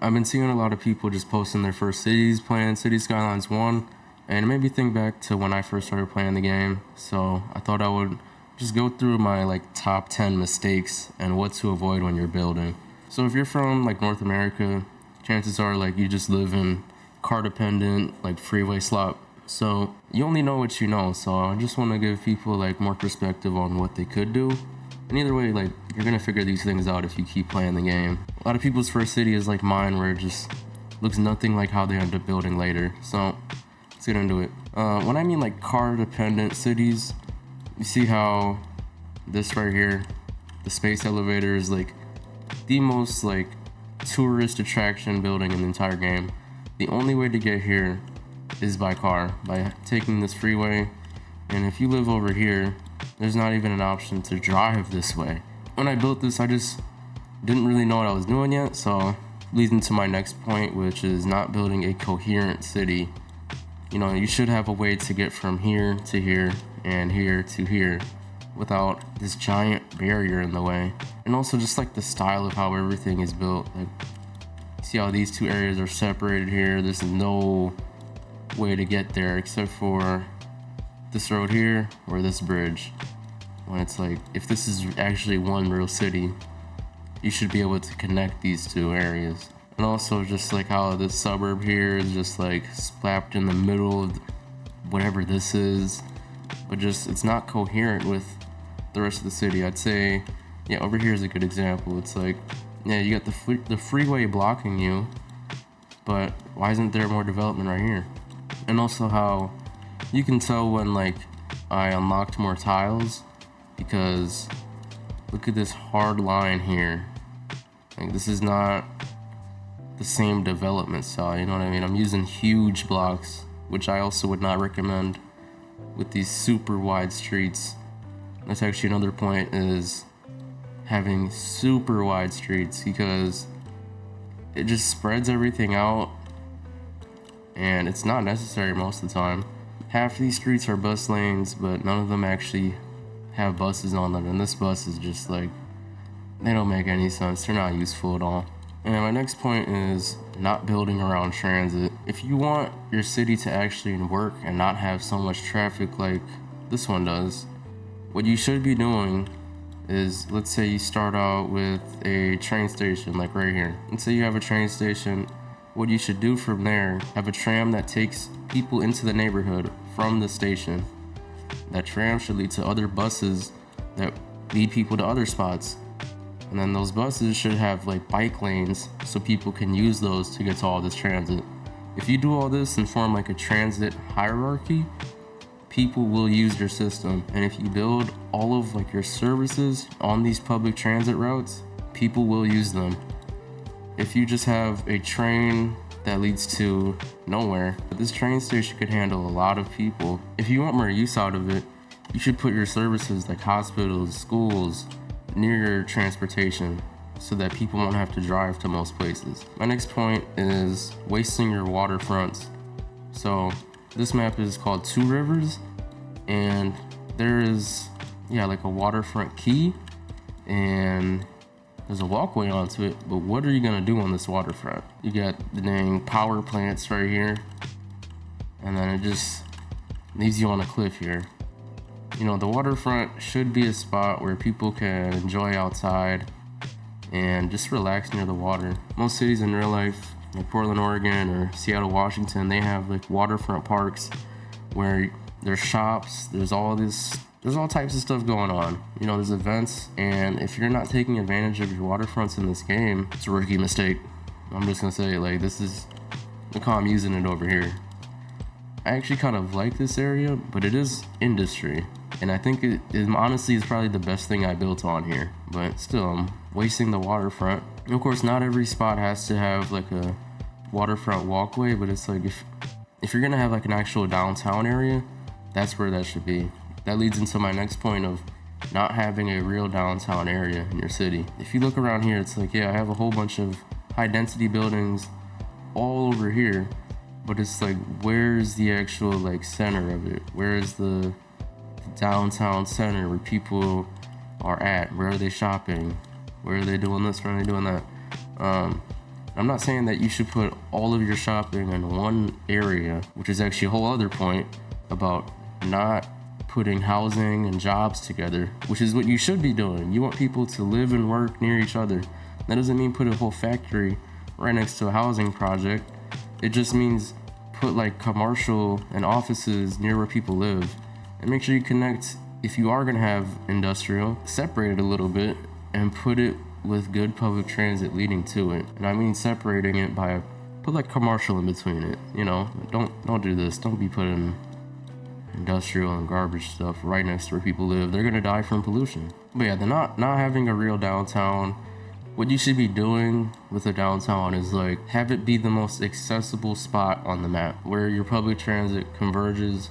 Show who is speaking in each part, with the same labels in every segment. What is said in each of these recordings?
Speaker 1: I've been seeing a lot of people just posting their first cities, playing City Skylines 1, and it made me think back to when I first started playing the game. So I thought I would just go through my top 10 mistakes and what to avoid when you're building. So if you're from North America, chances are you just live in car dependent freeway slop. So you only know what you know. So I just want to give people more perspective on what they could do. And either way, you're gonna figure these things out if you keep playing the game. A lot of people's first city is like mine, where it just looks nothing like how they end up building later. So let's get into it. When I mean car dependent cities, you see how this right here, the space elevator, is the most tourist attraction building in the entire game. The only way to get here is by car, by taking this freeway. And if you live over here, there's not even an option to drive this way. When I built this, I just didn't really know what I was doing yet, so leads into my next point, which is not building a coherent city. You should have a way to get from here to here and here to here without this giant barrier in the way. And also just the style of how everything is built. See how these two areas are separated here? There's no way to get there except for this road here or this bridge. When it's if this is actually one real city, you should be able to connect these two areas. And also just how this suburb here is just slapped in the middle of whatever this is, but just it's not coherent with the rest of the city. I'd say, yeah, over here is a good example. It's yeah, you got the freeway blocking you, but why isn't there more development right here? And also how you can tell when I unlocked more tiles, because look at this hard line here. This is not the same development style, you know what I mean? I'm using huge blocks, which I also would not recommend with these super wide streets. That's actually another point, is having super wide streets, because it just spreads everything out and it's not necessary most of the time. Half of these streets are bus lanes, but none of them actually have buses on them, and this bus is just they don't make any sense. They're not useful at all. And my next point is not building around transit. If you want your city to actually work and not have so much traffic like this one does, what you should be doing is, let's say you start out with a train station right here. Let's say you have a train station. What you should do from there, have a tram that takes people into the neighborhood from the station. That tram should lead to other buses that lead people to other spots. And then those buses should have bike lanes so people can use those to get to all this transit. If you do all this and form a transit hierarchy, people will use your system. And if you build all of your services on these public transit routes, people will use them. If you just have a train that leads to nowhere, this train station could handle a lot of people. If you want more use out of it, you should put your services hospitals, schools, near your transportation, so that people won't have to drive to most places. My next point is wasting your waterfronts. So this map is called Two Rivers, and there is a waterfront key, and there's a walkway onto it. But what are you gonna do on this waterfront? You got the dang power plants right here, and then it just leaves you on a cliff here. The waterfront should be a spot where people can enjoy outside and just relax near the water. Most cities in real life, like Portland, Oregon, or Seattle, Washington, they have waterfront parks where there's shops, there's all types of stuff going on. There's events, and if you're not taking advantage of your waterfronts in this game, it's a rookie mistake. I'm just gonna say this is, look how I'm using it over here. I actually kind of like this area, but it is industry. And I think it honestly is probably the best thing I built on here. But still, I'm wasting the waterfront. And of course, not every spot has to have a waterfront walkway, but it's if you're gonna have an actual downtown area, that's where that should be. That leads into my next point of not having a real downtown area in your city. If you look around here, it's yeah, I have a whole bunch of high density buildings all over here, but it's where's the actual center of it? Where is the downtown center where people are at? Where are they shopping? Where are they doing this? Where are they doing that? I'm not saying that you should put all of your shopping in one area, which is actually a whole other point about not putting housing and jobs together, which is what you should be doing. You want people to live and work near each other. That doesn't mean put a whole factory right next to a housing project. It just means put like commercial and offices near where people live, and make sure you connect. If you are gonna have industrial, separate it a little bit and put it with good public transit leading to it. And I mean separating it by put like commercial in between it. You know, don't do this. Don't be putting industrial and garbage stuff right next to where people live. They're gonna die from pollution. But yeah, they're not having a real downtown. What you should be doing with a downtown is like have it be the most accessible spot on the map where your public transit converges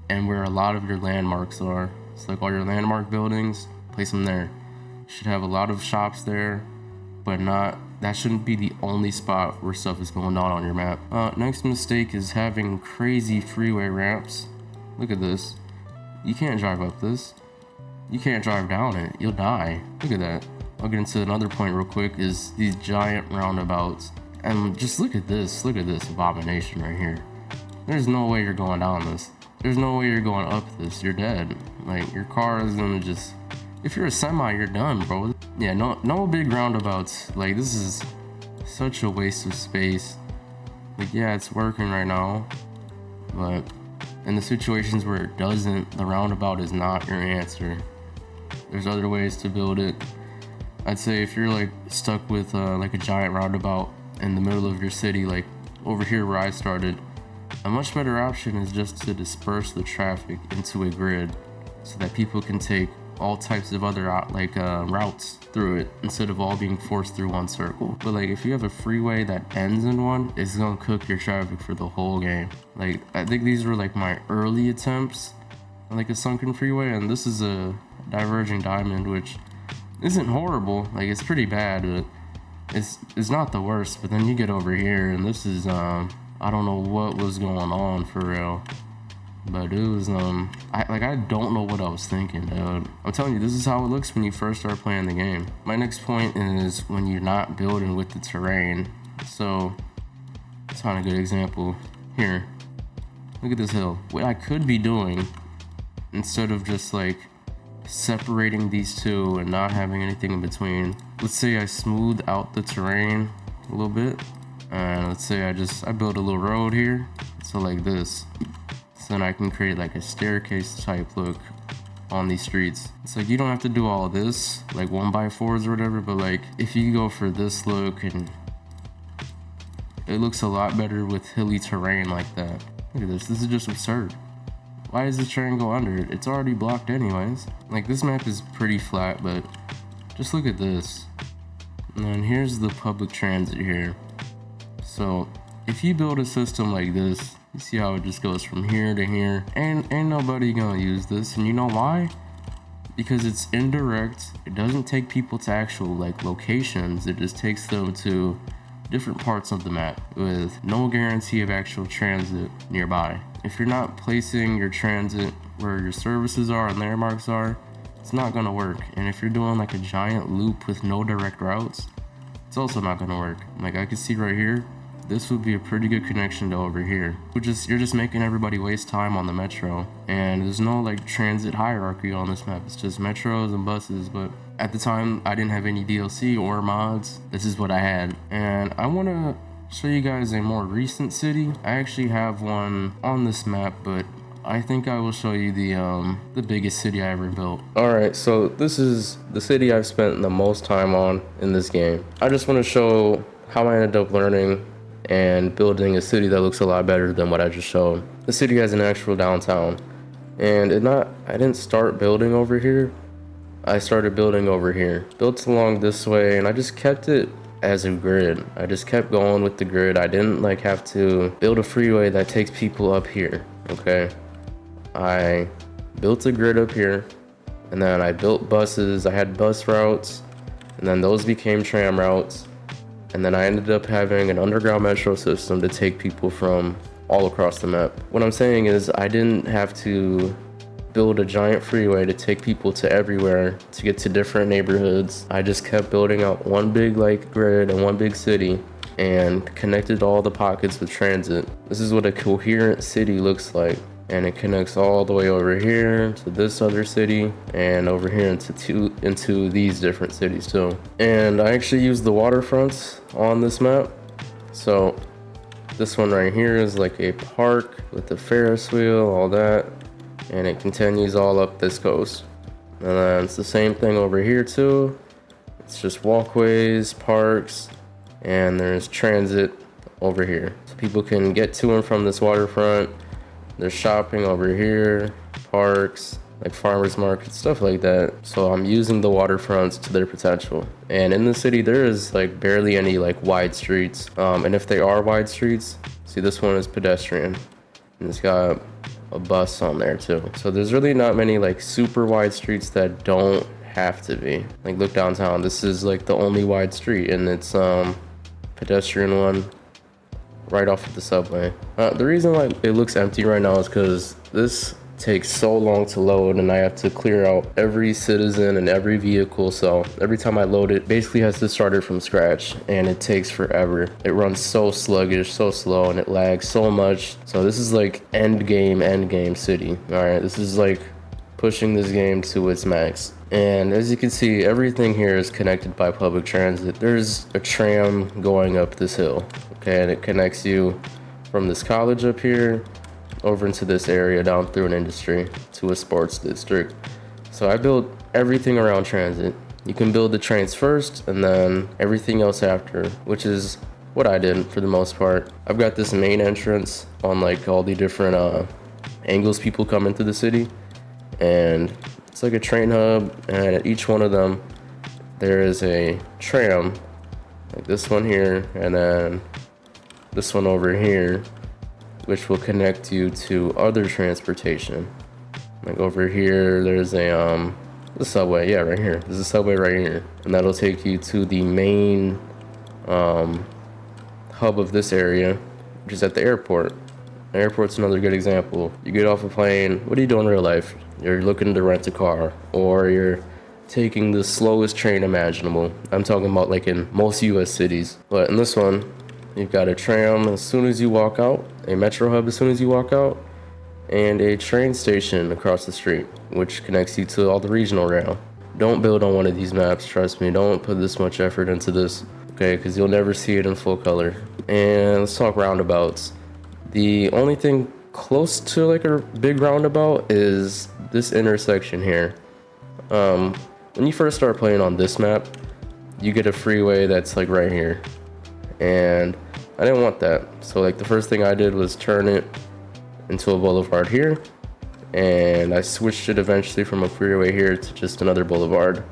Speaker 1: and where a lot of your landmarks are. It's like all your landmark buildings, place them there. You should have a lot of shops there, but that shouldn't be the only spot where stuff is going on your map. Next mistake is having crazy freeway ramps. Look at this. You can't drive up this. You can't drive down it. You'll die. Look at that. I'll get into another point real quick, is these giant roundabouts. And just look at this abomination right here. There's no way you're going down this. There's no way you're going up this. You're dead. Like, your car is gonna just, if you're a semi, you're done, bro. Yeah, no big roundabouts. Like, this is such a waste of space. Like, yeah, it's working right now, but in the situations where it doesn't, the roundabout is not your answer. There's other ways to build it. I'd say if you're like stuck with like a giant roundabout in the middle of your city, like over here where I started, a much better option is just to disperse the traffic into a grid so that people can take all types of other routes through it instead of all being forced through one circle. But like if you have a freeway that ends in one, it's gonna cook your traffic for the whole game. Like I think these were like my early attempts on like a sunken freeway, and this is a diverging diamond, which isn't horrible. Like it's pretty bad, but it's not the worst. But then you get over here and this is I don't know what was going on for real, but it was I don't know what I was thinking, dude. I'm telling you, this is how it looks when you first start playing the game. My next point is when you're not building with the terrain. So it's not a good example here. Look at this hill. What I could be doing, instead of just like separating these two and not having anything in between, let's say I smooth out the terrain a little bit, and let's say I build a little road here, so like this, so then I can create like a staircase type look on these streets. It's like you don't have to do all of this like 1x4s or whatever, but like if you go for this look, and it looks a lot better with hilly terrain like that. Look at this is just absurd. Why does this train go under it? It's already blocked anyways. Like this map is pretty flat, but just look at this. And then here's the public transit here. So if you build a system like this, you see how it just goes from here to here, and ain't nobody gonna use this. And you know why? Because it's indirect. It doesn't take people to actual like locations. It just takes them to different parts of the map with no guarantee of actual transit nearby. If you're not placing your transit where your services are and landmarks are, it's not gonna work. And if you're doing like a giant loop with no direct routes, it's also not gonna work. Like I can see right here, this would be a pretty good connection to over here. You're just making everybody waste time on the metro. And there's no like transit hierarchy on this map. It's just metros and buses. But at the time, I didn't have any DLC or mods. This is what I had. And I wanna show you guys a more recent city. I actually have one on this map, but I think I will show you the biggest city I ever built. Alright, so this is the city I've spent the most time on in this game. I just want to show how I ended up learning and building a city that looks a lot better than what I just showed. The city has an actual downtown, and I didn't start building over here. I started building over here. Built along this way, and I just kept it as a grid. I just kept going with the grid. I didn't like have to build a freeway that takes people up here, okay? I built a grid up here, and then I built buses. I had bus routes, and then those became tram routes, and then I ended up having an underground metro system to take people from all across the map. What I'm saying is I didn't have to build a giant freeway to take people to everywhere to get to different neighborhoods. I just kept building out one big like grid and one big city, and connected all the pockets with transit. This is what a coherent city looks like. And it connects all the way over here to this other city and over here into these different cities too. And I actually used the waterfronts on this map. So this one right here is like a park with the Ferris wheel, all that, and it continues all up this coast. And then it's the same thing over here too. It's just walkways, parks, and there's transit over here. So people can get to and from this waterfront. There's shopping over here, parks, like farmers markets, stuff like that. So I'm using the waterfronts to their potential. And in the city, there is like barely any like wide streets. And if they are wide streets, see, this one is pedestrian, and it's got a bus on there too. So there's really not many like super wide streets that don't have to be. Like look downtown, this is like the only wide street, and it's pedestrian one right off of the subway. The reason why it looks empty right now is because this takes so long to load, and I have to clear out every citizen and every vehicle. So every time I load it, basically has to start it from scratch, and it takes forever. It runs so sluggish, so slow, and it lags so much. So this is like end game city. All right, this is like pushing this game to its max. And as you can see, everything here is connected by public transit. There's a tram going up this hill, okay, and it connects you from this college up here over into this area down through an industry to a sports district. So I built everything around transit. You can build the trains first and then everything else after, which is what I did for the most part. I've got this main entrance on like all the different angles people come into the city, and it's like a train hub, and at each one of them there is a tram, like this one here, and then this one over here, which will connect you to other transportation. Like over here there's a the subway, yeah, right here. There's a subway right here, and that'll take you to the main hub of this area, which is at the airport. The airport's another good example. You get off a plane, what do you do in real life? You're looking to rent a car, or you're taking the slowest train imaginable. I'm talking about like in most US cities. But in this one, you've got a tram as soon as you walk out, a metro hub as soon as you walk out, and a train station across the street, which connects you to all the regional rail. Don't build on one of these maps, trust me. Don't put this much effort into this, okay? Because you'll never see it in full color. And let's talk roundabouts. The only thing close to like a big roundabout is this intersection here. When you first start playing on this map, you get a freeway that's like right here, and I didn't want that. So like the first thing I did was turn it into a boulevard here, and I switched it eventually from a freeway here to just another boulevard,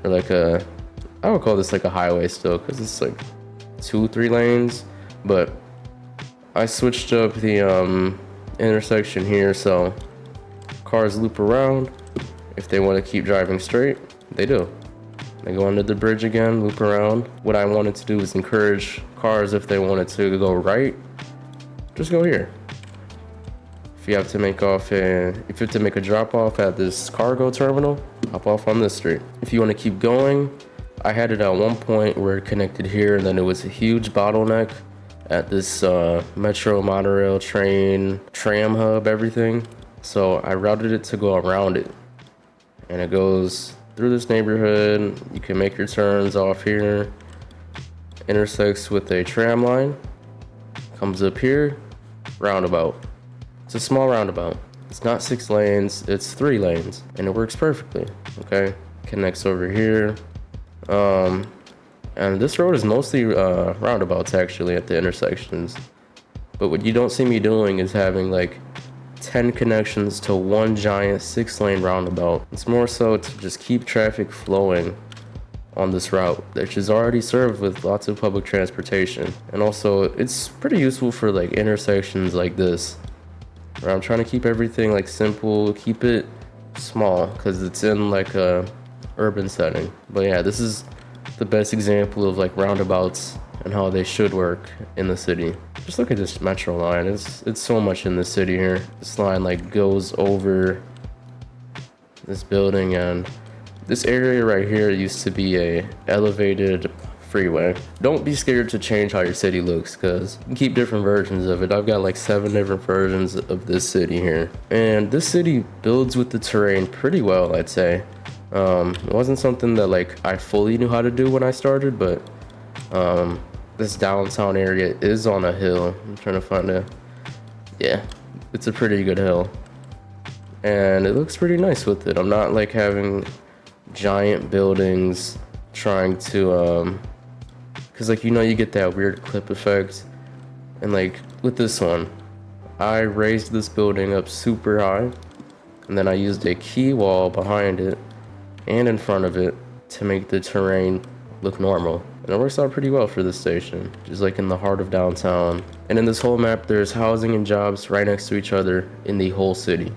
Speaker 1: or like I would call this like a highway still, because it's like 2-3 lanes, but I switched up the intersection here so cars loop around. If they want to keep driving straight, they do. They go under the bridge again, loop around. What I wanted to do is encourage cars, if they wanted to go right, just go here. If you have to make a drop off at this cargo terminal, hop off on this street. If you want to keep going, I had it at one point where it connected here, and then it was a huge bottleneck at this metro, monorail, train, tram hub, everything. So I routed it to go around it, and it goes through this neighborhood. You can make your turns off here, intersects with a tram line, comes up here, roundabout. It's a small roundabout. It's not 6 lanes, it's 3 lanes, and it works perfectly, okay? Connects over here. And this road is mostly roundabouts actually at the intersections. But what you don't see me doing is having like 10 connections to one giant 6-lane roundabout. It's more so to just keep traffic flowing on this route, which is already served with lots of public transportation. And also it's pretty useful for like intersections like this, where I'm trying to keep everything like simple, keep it small, because it's in like a urban setting. But yeah, this is the best example of like roundabouts and how they should work in the city. Just look at this metro line. It's so much in the city here. This line like goes over this building, and this area right here used to be a elevated Freeway. Don't be scared to change how your city looks, because you can keep different versions of it. I've got like 7 different versions of this city here. And this city builds with the terrain pretty well, I'd say. It wasn't something that like I fully knew how to do when I started, but this downtown area is on a hill. I'm trying to find yeah, it's a pretty good hill. And it looks pretty nice with it. I'm not like having giant buildings trying to, cause like, you get that weird clip effect. And like with this one, I raised this building up super high, and then I used a key wall behind it and in front of it to make the terrain look normal. And it works out pretty well for this station, just like in the heart of downtown. And in this whole map, there's housing and jobs right next to each other in the whole city.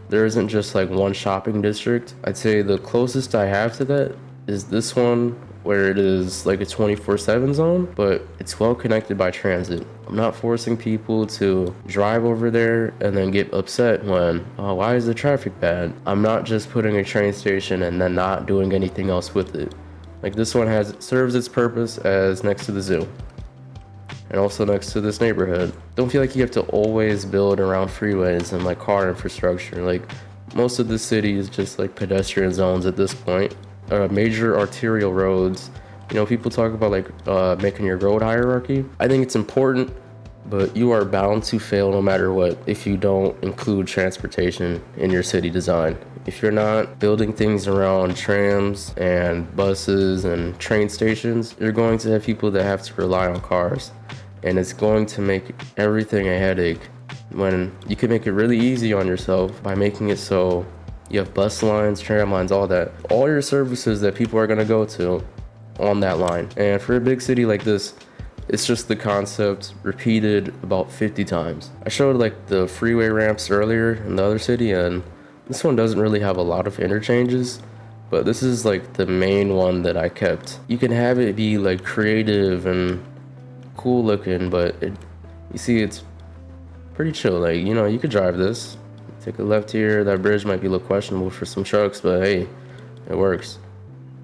Speaker 1: There isn't just like one shopping district. I'd say the closest I have to that is this one, where it is like a 24/7 zone, but it's well connected by transit. I'm not forcing people to drive over there and then get upset when, oh, why is the traffic bad? I'm not just putting a train station and then not doing anything else with it. Like this one serves its purpose as next to the zoo, and also next to this neighborhood. Don't feel like you have to always build around freeways and like car infrastructure. Like most of the city is just like pedestrian zones at this point. Major arterial roads. People talk about like making your road hierarchy. I think it's important, but you are bound to fail no matter what if you don't include transportation in your city design. If you're not building things around trams and buses and train stations, you're going to have people that have to rely on cars. And it's going to make everything a headache, when you can make it really easy on yourself by making it so you have bus lines, tram lines, all that. All your services that people are gonna go to on that line. And for a big city like this, it's just the concept repeated about 50 times. I showed like the freeway ramps earlier in the other city, and this one doesn't really have a lot of interchanges, but this is like the main one that I kept. You can have it be like creative and cool looking, but you see it's pretty chill. Like, you could drive this, take a left here. That bridge might be a little questionable for some trucks, but hey, it works.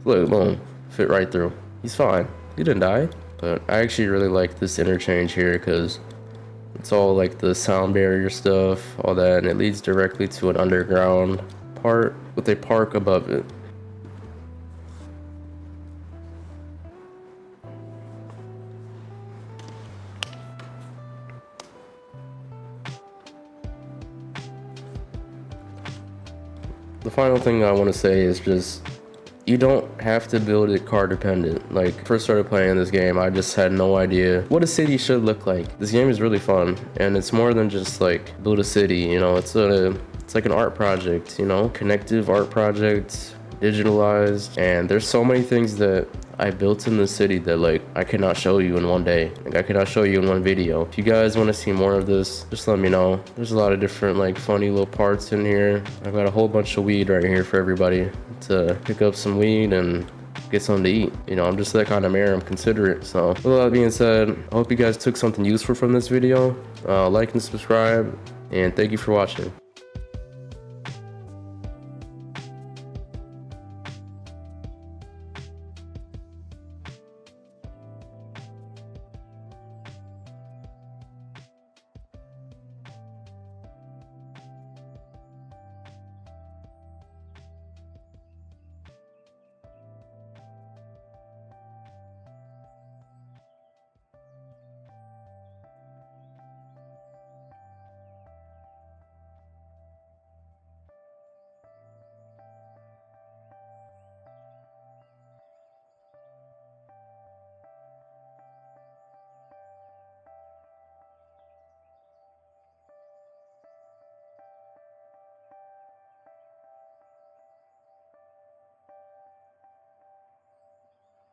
Speaker 1: Look, boom, fit right through. He's fine, he didn't die. But I actually really like this interchange here because it's all like the sound barrier stuff, all that, and it leads directly to an underground part with a park above it. The final thing I want to say is just, you don't have to build it car dependent. Like, first started playing this game, I just had no idea what a city should look like. This game is really fun, and it's more than just like build a city, it's like an art project, connective art project, digitalized, and there's so many things that I built in the city that like I cannot show you in one day. Like I cannot show you in one video. If you guys want to see more of this, just let me know. There's a lot of different like funny little parts in here. I've got a whole bunch of weed right here for everybody to pick up some weed and get something to eat. I'm just that kind of mayor. I'm considerate. So with all that being said, I hope you guys took something useful from this video. Like and subscribe, and thank you for watching.